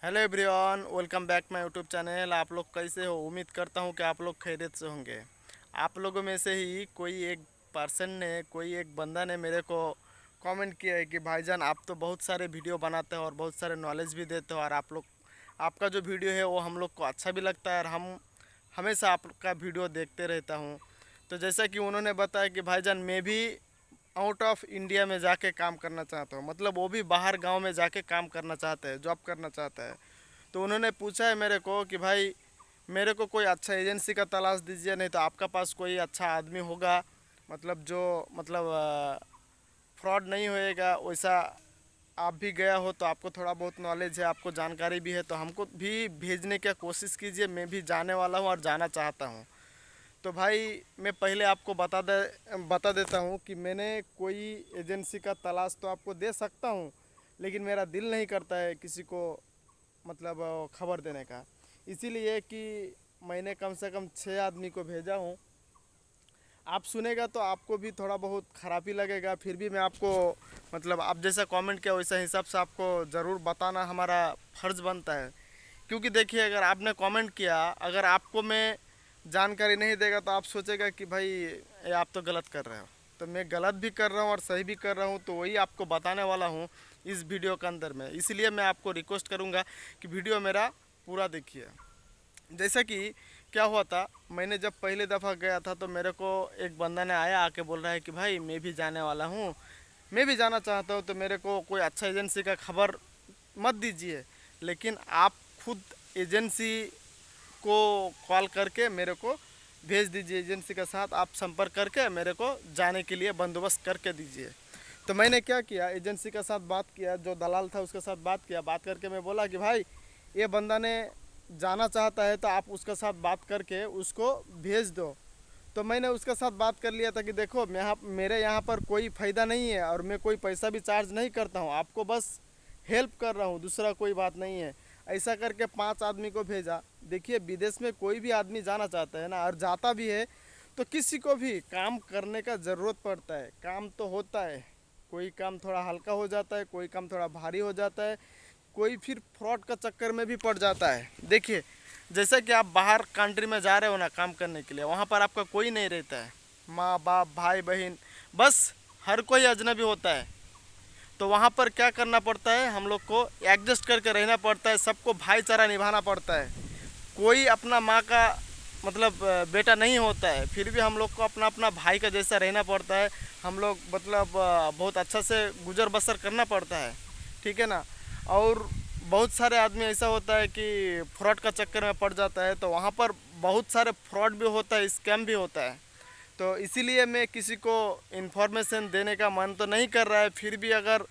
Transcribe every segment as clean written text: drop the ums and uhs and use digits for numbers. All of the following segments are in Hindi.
Hello everyone, welcome back my YouTube channel. आप लोग कैसे हो? उम्मीद करता हूँ कि आप लोग खैरियत से होंगे। आप लोगों में से ही कोई एक पर्सन ने, कोई एक बंदा ने मेरे को कमेंट किया है कि भाईजान आप तो बहुत सारे वीडियो बनाते हो और बहुत सारे नॉलेज भी देते हो, और आपका जो वीडियो है वो हम लोग को अच्छा भी लगता है, और हम हमेशा आपका वीडियो देखते रहता हूँ। तो जैसा कि उन्होंने बताया कि भाईजान मैं भी आउट ऑफ इंडिया में जाके काम करना चाहता हूँ, मतलब वो भी बाहर गांव में जाके काम करना चाहते हैं, जॉब करना चाहता है। तो उन्होंने पूछा है मेरे को कि भाई मेरे को कोई अच्छा एजेंसी का तलाश दीजिए, नहीं तो आपका पास कोई अच्छा आदमी होगा, मतलब जो मतलब फ्रॉड नहीं होएगा वैसा। आप भी गया हो तो आपको थोड़ा बहुत नॉलेज है, आपको जानकारी भी है, तो हमको भी भेजने की कोशिश कीजिए। मैं भी जाने वाला हूँ और जाना चाहता हूँ। तो भाई मैं पहले आपको बता देता हूँ कि मैंने कोई एजेंसी का तलाश तो आपको दे सकता हूँ, लेकिन मेरा दिल नहीं करता है किसी को मतलब खबर देने का। इसीलिए कि मैंने कम से कम 6 आदमी को भेजा हूँ। आप सुनेगा तो आपको भी थोड़ा बहुत ख़राब ही लगेगा, फिर भी मैं आपको मतलब आप जैसा कमेंट किया वैसा हिसाब से आपको ज़रूर बताना हमारा फ़र्ज़ बनता है। क्योंकि देखिए, अगर आपने कमेंट किया, अगर आपको मैं जानकारी नहीं देगा तो आप सोचेगा कि भाई ये आप तो गलत कर रहे हो। तो मैं गलत भी कर रहा हूँ और सही भी कर रहा हूँ, तो वही आपको बताने वाला हूँ इस वीडियो के अंदर में। इसलिए मैं आपको रिक्वेस्ट करूँगा कि वीडियो मेरा पूरा देखिए। जैसा कि क्या हुआ था, मैंने जब पहले दफ़ा गया था तो मेरे को एक बंदा ने आया, आके बोल रहा है कि भाई मैं भी जाने वाला हूँ, मैं भी जाना चाहता हूँ, तो मेरे को कोई अच्छा एजेंसी का खबर मत दीजिए, लेकिन आप खुद एजेंसी को कॉल करके मेरे को भेज दीजिए। एजेंसी के साथ आप संपर्क करके मेरे को जाने के लिए बंदोबस्त करके दीजिए। तो मैंने क्या किया, एजेंसी के साथ बात किया, जो दलाल था उसके साथ बात किया। बात करके मैं बोला कि भाई ये बंदा ने जाना चाहता है तो आप उसके साथ बात करके उसको भेज दो। तो मैंने उसके साथ बात कर लिया था कि देखो मेरे यहाँ पर कोई फ़ायदा नहीं है और मैं कोई पैसा भी चार्ज नहीं करता हूँ, आपको बस हेल्प कर रहा हूँ, दूसरा कोई बात नहीं है। ऐसा करके 5 आदमी को भेजा। देखिए, विदेश में कोई भी आदमी जाना चाहता है ना, और जाता भी है तो किसी को भी काम करने का ज़रूरत पड़ता है। काम तो होता है, कोई काम थोड़ा हल्का हो जाता है, कोई काम थोड़ा भारी हो जाता है, कोई फिर फ्रॉड का चक्कर में भी पड़ जाता है। देखिए, जैसे कि आप बाहर कंट्री में जा रहे हो ना काम करने के लिए, वहाँ पर आपका कोई नहीं रहता है, माँ बाप भाई बहन, बस हर कोई अजनबी होता है। तो वहाँ पर क्या करना पड़ता है, हम लोग को एडजस्ट करके रहना पड़ता है, सबको भाईचारा निभाना पड़ता है। कोई अपना माँ का मतलब बेटा नहीं होता है, फिर भी हम लोग को अपना अपना भाई का जैसा रहना पड़ता है। हम लोग मतलब बहुत अच्छा से गुजर बसर करना पड़ता है, ठीक है ना। और बहुत सारे आदमी ऐसा होता है कि फ्रॉड का चक्कर में पड़ जाता है, तो वहाँ पर बहुत सारे फ्रॉड भी होता है, स्कैम भी होता है। तो इसीलिए मैं किसी को इन्फॉर्मेशन देने का मन तो नहीं कर रहा है, फिर भी अगर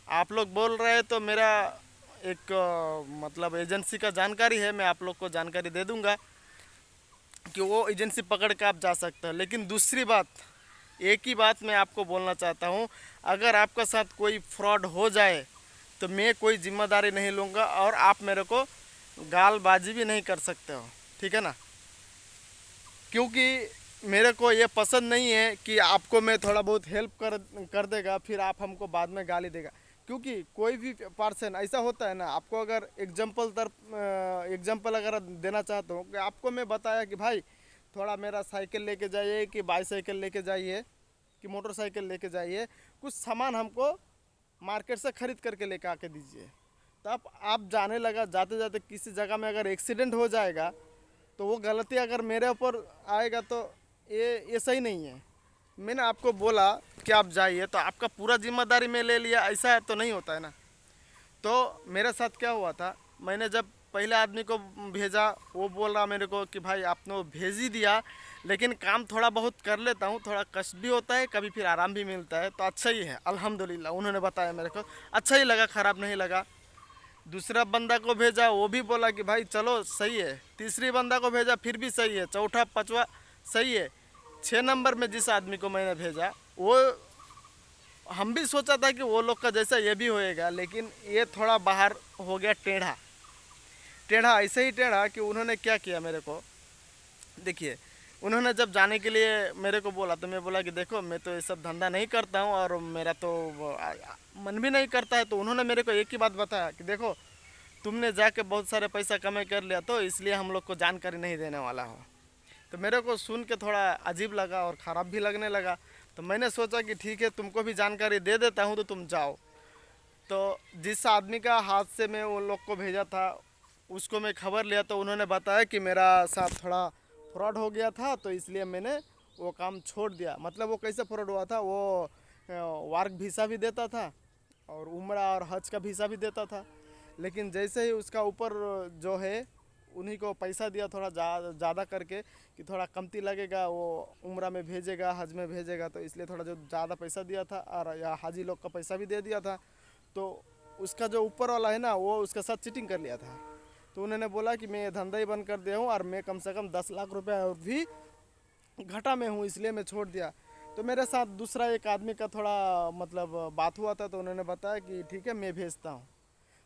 आप लोग बोल रहे हैं तो मेरा एक मतलब एजेंसी का जानकारी है, मैं आप लोग को जानकारी दे दूंगा कि वो एजेंसी पकड़ के आप जा सकते हैं। लेकिन दूसरी बात, एक ही बात मैं आपको बोलना चाहता हूँ, अगर आपका साथ कोई फ्रॉड हो जाए तो मैं कोई जिम्मेदारी नहीं लूँगा, और आप मेरे को गालबाजी भी नहीं कर सकते हो, ठीक है ना। क्योंकि मेरे को ये पसंद नहीं है कि आपको मैं थोड़ा बहुत हेल्प कर देगा, फिर आप हमको बाद में गाली देगा। क्योंकि कोई भी पर्सन ऐसा होता है ना, आपको अगर एग्जांपल अगर देना चाहता हूँ कि आपको मैं बताया कि भाई थोड़ा मेरा साइकिल लेके जाइए, कि बाईसाइकिल लेके जाइए, कि मोटरसाइकिल लेके जाइए, कुछ सामान हमको मार्केट से ख़रीद करके लेके आके दीजिए। तो आप जाने लगा, जाते जाते किसी जगह में अगर एक्सीडेंट हो जाएगा तो वो गलती अगर मेरे ऊपर आएगा तो ये सही नहीं है। मैंने आपको बोला कि आप जाइए तो आपका पूरा जिम्मेदारी मैं ले लिया, ऐसा तो नहीं होता है ना। तो मेरे साथ क्या हुआ था, मैंने जब पहले आदमी को भेजा, वो बोल रहा मेरे को कि भाई आपने वो भेज ही दिया, लेकिन काम थोड़ा बहुत कर लेता हूँ, थोड़ा कष्ट भी होता है, कभी फिर आराम भी मिलता है, तो अच्छा ही है अल्हम्दुलिल्लाह। उन्होंने बताया मेरे को, अच्छा ही लगा, ख़राब नहीं लगा। दूसरा बंदा को भेजा, वो भी बोला कि भाई चलो सही है। तीसरी बंदा को भेजा, फिर भी सही है। चौथा पांचवा सही है। 6 नंबर में जिस आदमी को मैंने भेजा, वो हम भी सोचा था कि वो लोग का जैसा ये भी होएगा, लेकिन ये थोड़ा बाहर हो गया टेढ़ा। टेढ़ा ऐसे ही टेढ़ा कि उन्होंने क्या किया मेरे को, देखिए, उन्होंने जब जाने के लिए मेरे को बोला तो मैं बोला कि देखो मैं तो ये सब धंधा नहीं करता हूँ और मेरा तो मन भी नहीं करता है। तो उन्होंने मेरे को एक ही बात बताया कि देखो तुमने जाके बहुत सारे पैसा कमाई कर लिया तो इसलिए हम लोग को जानकारी नहीं देने वाला हो। तो मेरे को सुन के थोड़ा अजीब लगा और ख़राब भी लगने लगा। तो मैंने सोचा कि ठीक है, तुमको भी जानकारी दे देता हूँ तो तुम जाओ। तो जिस आदमी का हाथ से मैं उन लोग को भेजा था उसको मैं खबर लिया, तो उन्होंने बताया कि मेरा साथ थोड़ा फ्रॉड हो गया था, तो इसलिए मैंने वो काम छोड़ दिया। मतलब वो कैसे फ्रॉड हुआ था, वो वर्क वीज़ा भी देता था और उम्रा और हज का वीज़ा भी देता था, लेकिन जैसे ही उसका ऊपर जो है उन्हीं को पैसा दिया थोड़ा ज़्यादा करके कि थोड़ा कमती लगेगा, वो उम्रा में भेजेगा, हज में भेजेगा, तो इसलिए थोड़ा जो ज़्यादा पैसा दिया था और या हाजी लोग का पैसा भी दे दिया था। तो उसका जो ऊपर वाला है ना, वो उसके साथ चीटिंग कर लिया था। तो उन्होंने बोला कि मैं ये धंधा ही बंद कर दिया हूँ और मैं कम से कम 10 लाख रुपया और भी घाटा में हूँ, इसलिए मैं छोड़ दिया। तो मेरे साथ दूसरा एक आदमी का थोड़ा मतलब बात हुआ था, तो उन्होंने बताया कि ठीक है मैं भेजता हूँ।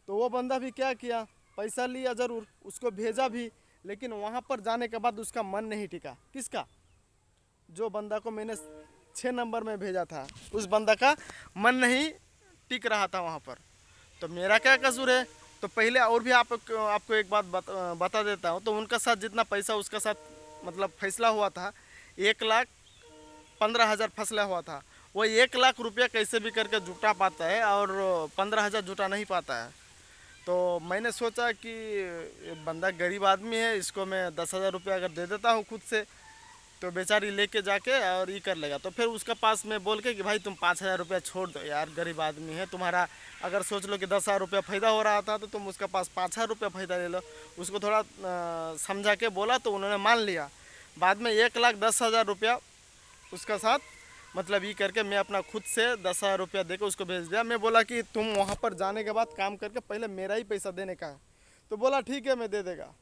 तो वो बंदा भी क्या किया, पैसा लिया ज़रूर, उसको भेजा भी, लेकिन वहाँ पर जाने के बाद उसका मन नहीं टिका। किसका? जो बंदा को मैंने 6 नंबर में भेजा था, उस बंदा का मन नहीं टिक रहा था वहाँ पर। तो मेरा क्या कसूर है? तो पहले और भी आपको एक बात बता देता हूँ। तो उनका साथ जितना पैसा उसका साथ मतलब फैसला हुआ था, 1,15,000 फैसला हुआ था। वो 1 लाख रुपया कैसे भी करके जुटा पाता है और 15,000 जुटा नहीं पाता है। तो मैंने सोचा कि ये बंदा गरीब आदमी है, इसको मैं 10,000 रुपया अगर दे देता हूँ खुद से, तो बेचारी लेके जाके और ये कर लेगा। तो फिर उसका पास में बोल के कि भाई तुम 5,000 रुपया छोड़ दो यार, गरीब आदमी है, तुम्हारा अगर सोच लो कि 10,000 रुपया फ़ायदा हो रहा था तो तुम उसका पास 5,000 रुपया फ़ायदा ले लो। उसको थोड़ा समझा के बोला तो उन्होंने मान लिया। बाद में 1,10,000 रुपया उसका साथ मतलब ये करके मैं अपना खुद से 10,000 रुपया देकर उसको भेज दिया। मैं बोला कि तुम वहाँ पर जाने के बाद काम करके पहले मेरा ही पैसा देने का है। तो बोला ठीक है मैं दे देगा।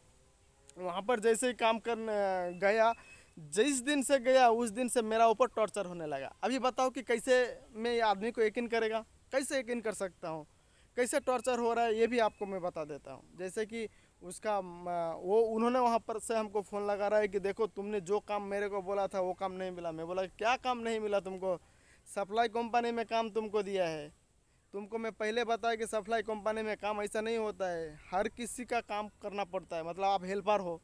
वहाँ पर जैसे ही काम करने गया, जिस दिन से गया उस दिन से मेरा ऊपर टॉर्चर होने लगा। अभी बताओ कि कैसे मैं ये आदमी को यकीन करेगा, कैसे यकीन कर सकता हूँ, कैसे टॉर्चर हो रहा है ये भी आपको मैं बता देता हूँ। जैसे कि उसका वो उन्होंने वहाँ पर से हमको फ़ोन लगा रहा है कि देखो तुमने जो काम मेरे को बोला था वो काम नहीं मिला। मैं बोला क्या काम नहीं मिला तुमको? सप्लाई कंपनी में काम तुमको दिया है, तुमको मैं पहले बताया कि सप्लाई कंपनी में काम ऐसा नहीं होता है, हर किसी का काम करना पड़ता है, मतलब आप हेल्पर हो।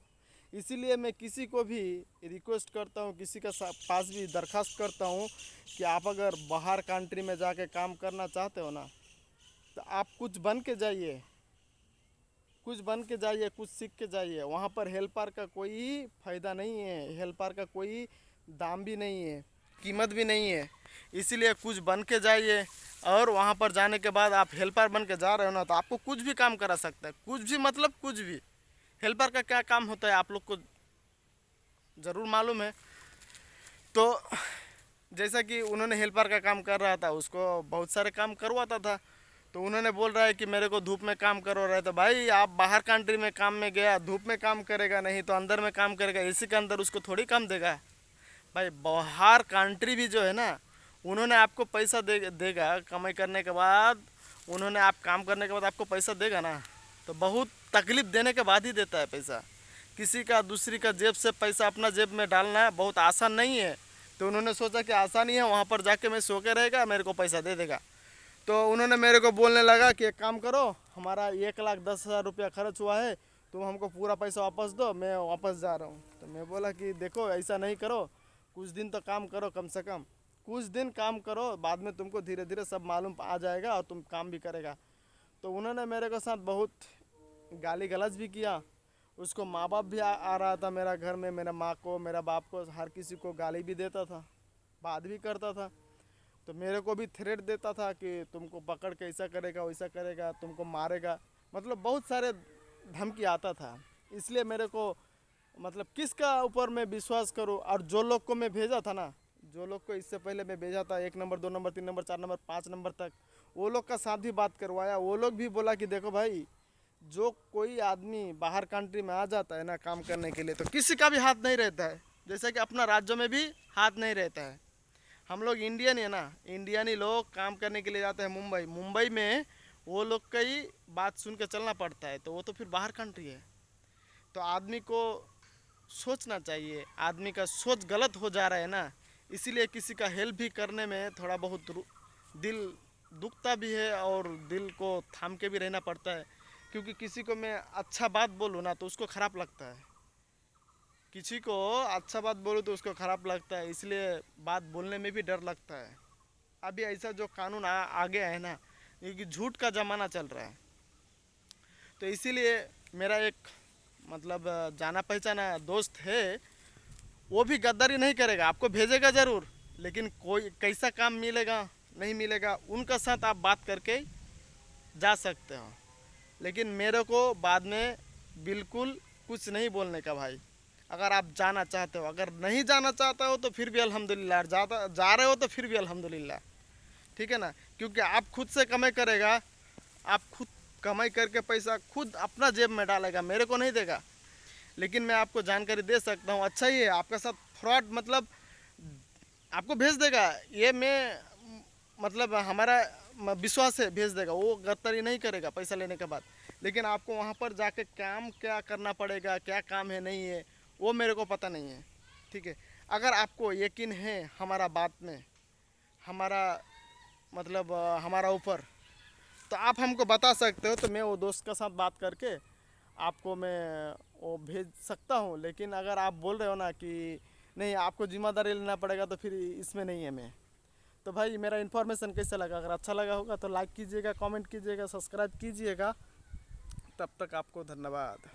इसीलिए मैं किसी को भी रिक्वेस्ट करता हूँ, किसी का पास भी दरख्वास्त करता हूँ कि आप अगर बाहर कंट्री में जाके काम करना चाहते हो ना, तो आप कुछ बन के जाइए, कुछ बन के जाइए, कुछ सीख के जाइए। वहाँ पर हेल्पर का कोई फ़ायदा नहीं है, हेल्पर का कोई दाम भी नहीं है, कीमत भी नहीं है। इसीलिए कुछ बन के जाइए और वहाँ पर जाने के बाद आप हेल्पर बन के जा रहे हो ना, तो आपको कुछ भी काम करा सकता है, कुछ भी मतलब कुछ भी। हेल्पर का क्या काम होता है आप लोग को ज़रूर मालूम है। तो जैसा कि उन्होंने हेल्पर का काम कर रहा था, उसको बहुत सारे काम करवाता था। तो उन्होंने बोल रहा है कि मेरे को धूप में काम करवा रहा है। तो भाई आप बाहर कंट्री में काम में गया, धूप में काम करेगा नहीं तो अंदर में काम करेगा, एसी के अंदर उसको थोड़ी काम देगा। भाई बाहर कंट्री भी जो है ना, उन्होंने आपको पैसा देगा कमाई करने के बाद, उन्होंने आप काम करने के बाद आपको पैसा देगा ना, तो बहुत तकलीफ़ देने के बाद ही देता है पैसा। किसी का दूसरी का जेब से पैसा अपना जेब में डालना बहुत आसान नहीं है। तो उन्होंने सोचा कि आसान ही है, वहाँ पर जाके मैं सो के रहेगा, मेरे को पैसा दे देगा। तो उन्होंने मेरे को बोलने लगा कि एक काम करो, हमारा 1,10,000 रुपया खर्च हुआ है, तुम हमको पूरा पैसा वापस दो, मैं वापस जा रहा हूँ। तो मैं बोला कि देखो ऐसा नहीं करो, कुछ दिन तो काम करो, कम से कम कुछ दिन काम करो, बाद में तुमको धीरे धीरे सब मालूम आ जाएगा और तुम काम भी करेगा। तो उन्होंने मेरे को साथ बहुत गाली गलौज भी किया। उसको माँ बाप भी आ रहा था मेरा घर में, मेरा माँ को, मेरा बाप को, हर किसी को गाली भी देता था, बात भी करता था। तो मेरे को भी थ्रेट देता था कि तुमको पकड़ के ऐसा करेगा वैसा करेगा, तुमको मारेगा, मतलब बहुत सारे धमकी आता था। इसलिए मेरे को मतलब किसका ऊपर मैं विश्वास करूं। और जो लोग को मैं भेजा था ना, जो लोग को इससे पहले मैं भेजा था 1 number 2 number 3 number 4 number 5 number तक, वो लोग का साथ भी बात करवाया। वो लोग भी बोला कि देखो भाई, जो कोई आदमी बाहर कंट्री में आ जाता है ना काम करने के लिए, तो किसी का भी हाथ नहीं रहता है। जैसे कि अपना राज्यों में भी हाथ नहीं रहता है। हम लोग इंडियन है ना, इंडियन ही लोग काम करने के लिए जाते हैं मुंबई। मुंबई में वो लोग का ही बात सुन के चलना पड़ता है, तो वो तो फिर बाहर कंट्री है। तो आदमी को सोचना चाहिए, आदमी का सोच गलत हो जा रहा है ना, इसीलिए किसी का हेल्प भी करने में थोड़ा बहुत दिल दुखता भी है और दिल को थाम के भी रहना पड़ता है क्योंकि किसी को मैं अच्छा बात बोलूँ ना तो उसको ख़राब लगता है, किसी को अच्छा बात बोलूँ तो उसको ख़राब लगता है, इसलिए बात बोलने में भी डर लगता है। अभी ऐसा जो कानून आ गया है ना, क्योंकि झूठ का ज़माना चल रहा है, तो इसीलिए मेरा एक मतलब जाना पहचाना दोस्त है, वो भी गद्दारी नहीं करेगा, आपको भेजेगा ज़रूर, लेकिन कोई कैसा काम मिलेगा नहीं मिलेगा उनका साथ आप बात करके जा सकते हो। लेकिन मेरे को बाद में बिल्कुल कुछ नहीं बोलने का भाई। अगर आप जाना चाहते हो, अगर नहीं जाना चाहते हो तो फिर भी अल्हम्दुलिल्लाह, जा रहे हो तो फिर भी अल्हम्दुलिल्लाह, ठीक है ना। क्योंकि आप खुद से कमाई करेगा, आप खुद कमाई करके पैसा खुद अपना जेब में डालेगा, मेरे को नहीं देगा। लेकिन मैं आपको जानकारी दे सकता हूँ, अच्छा ही है आपके साथ फ्रॉड, मतलब आपको भेज देगा, ये मैं मतलब हमारा विश्वास है, भेज देगा, वो गद्दारी नहीं करेगा पैसा लेने के बाद। लेकिन आपको वहाँ पर जाके काम क्या करना पड़ेगा, क्या काम है नहीं है, वो मेरे को पता नहीं है, ठीक है। अगर आपको यकीन है हमारा बात में, हमारा मतलब हमारा ऊपर, तो आप हमको बता सकते हो, तो मैं वो दोस्त के साथ बात करके आपको मैं वो भेज सकता हूँ। लेकिन अगर आप बोल रहे हो ना कि नहीं आपको जिम्मेदारी लेना पड़ेगा, तो फिर इसमें नहीं है मैं। तो भाई मेरा इन्फॉर्मेशन कैसा लगा, अगर अच्छा लगा होगा तो लाइक कीजिएगा, कमेंट कीजिएगा, सब्सक्राइब कीजिएगा। तब तक आपको धन्यवाद।